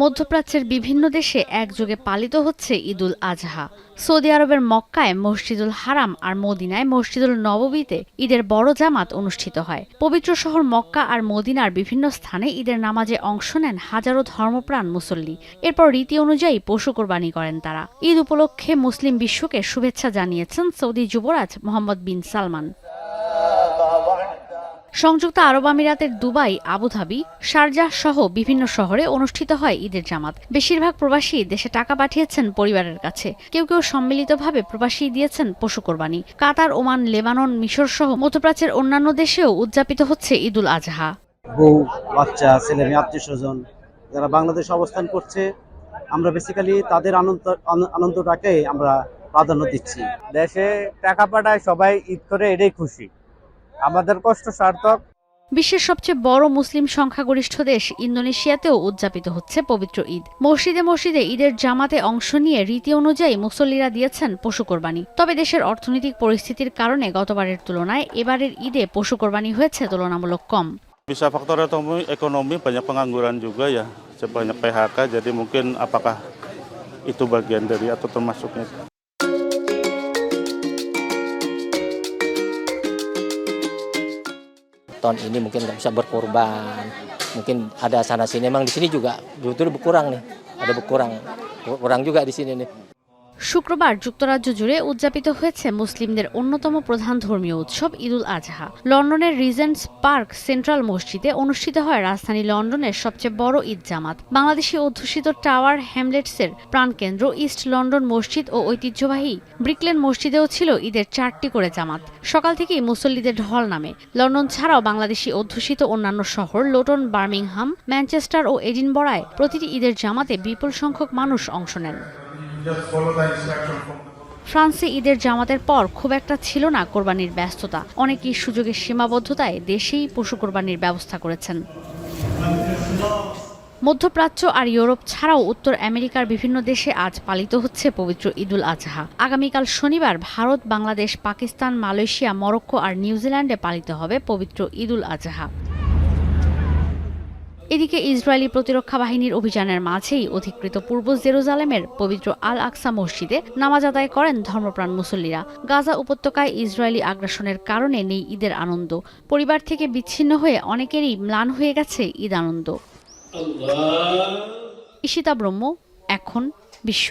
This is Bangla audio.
মধ্যপ্রাচ্যের বিভিন্ন দেশে একযোগে পালিত হচ্ছে ঈদুল আজহা। সৌদি আরবের মক্কায় মসজিদুল হারাম আর মদিনায় মসজিদুল নববীতে ঈদের বড় জামাত অনুষ্ঠিত হয়। পবিত্র শহর মক্কা আর মদিনার বিভিন্ন স্থানে ঈদের নামাজে অংশ নেন হাজারো ধর্মপ্রাণ মুসল্লি। এরপর রীতি অনুযায়ী পশু কোরবানি করেন তারা। ঈদ উপলক্ষে মুসলিম বিশ্বকে শুভেচ্ছা জানিয়েছেন সৌদি যুবরাজ মোহাম্মদ বিন সালমান। সংযুক্ত আরব আমিরাতের দুবাই, আবুধাবি, শারজাহ সহ বিভিন্ন শহরে অনুষ্ঠিত হয় ঈদের জামাত। বেশিরভাগ প্রবাসী দেশে টাকা পাঠিয়েছেন পরিবারের কাছে। কেউ কেউ সম্মিলিতভাবে প্রবাসী দিয়েছেন পশু কোরবানি। কাতার, ওমান, লেবানন, মিশর সহ মধ্যপ্রাচ্যের অন্যান্য দেশেও উদযাপিত হচ্ছে ঈদুল আজহা। বউ, বাচ্চা, ছেলে মেয়ে, আত্মীয় স্বজন যারা বাংলাদেশে অবস্থান করছে, আমরা বেসিক্যালি তাদের আনন্দটাকে আমরা প্রাধান্য দিচ্ছি। দেশে টাকা পাঠায় সবাই ঈদ করে, এটাই খুশি, আমাদের কষ্ট সার্থক। বিশ্বের সবচেয়ে বড় মুসলিম সংখ্যাগরিষ্ঠ দেশ ইন্দোনেশিয়াতেও উদযাপিত হচ্ছে পবিত্র ঈদ। মসজিদে মসজিদে ঈদের জামাতে অংশ নিয়ে রীতি অনুযায়ী মুসল্লিরা দিয়েছেন পশু কোরবানি। তবে দেশের অর্থনৈতিক পরিস্থিতির কারণে গতবারের তুলনায় এবারের ঈদে পশু কোরবানি হয়েছে তুলনামূলক কম। Bisa faktor ekonomi, banyak pengangguran juga ya, banyak PHK, jadi mungkin apakah itu bagian dari atau termasuknya. Tahun ini mungkin nggak bisa berkorban, mungkin ada sana sini, memang di sini juga betul berkurang nih, ada kurang juga di sini nih. শুক্রবার যুক্তরাজ্য জুড়ে উদযাপিত হয়েছে মুসলিমদের অন্যতম প্রধান ধর্মীয় উৎসব ঈদুল আজহা। লন্ডনের রিজেন্টস পার্ক সেন্ট্রাল মসজিদে অনুষ্ঠিত হয় রাজধানী লন্ডনের সবচেয়ে বড় ঈদ জামাত। বাংলাদেশি অধ্যুষিত টাওয়ার হ্যামলেটসের প্রাণকেন্দ্র ইস্ট লন্ডন মসজিদ ও ঐতিহ্যবাহী ব্রিকলেন মসজিদেও ছিল ঈদের 4টি করে জামাত। সকাল থেকেই মুসল্লিদের ঢল নামে। লন্ডন ছাড়াও বাংলাদেশি অধ্যুষিত অন্যান্য শহর লুটন, বার্মিংহাম, ম্যানচেস্টার ও এডিনবরায় প্রতিটি ঈদের জামাতে বিপুল সংখ্যক মানুষ অংশ নেন। ফ্রান্সে ঈদের জামাতের পর খুব একটা ছিল না কোরবানির ব্যস্ততা। অনেকেই সুযোগের সীমাবদ্ধতায় দেশেই পশু কোরবানির ব্যবস্থা করেছেন। মধ্যপ্রাচ্য আর ইউরোপ ছাড়াও উত্তর আমেরিকার বিভিন্ন দেশে আজ পালিত হচ্ছে পবিত্র ঈদুল আজহা। আগামীকাল শনিবার ভারত, বাংলাদেশ, পাকিস্তান, মালয়েশিয়া, মরক্কো আর নিউজিল্যান্ডে পালিত হবে পবিত্র ঈদুল আজহা। এদিকে ইসরায়েলি প্রতিরক্ষা বাহিনীর অভিযানের মাঝেই অধিকৃত পূর্ব জেরুজালেমের পবিত্র আল আকসা মসজিদে নামাজ আদায় করেন ধর্মপ্রাণ মুসল্লিরা। গাজা উপত্যকায় ইসরায়েলি আগ্রাসনের কারণে নেই ঈদের আনন্দ। পরিবার থেকে বিচ্ছিন্ন হয়ে অনেকেরই ম্লান হয়ে গেছে ঈদ আনন্দ। ঈশিতা ব্রহ্ম, এখন বিশ্ব।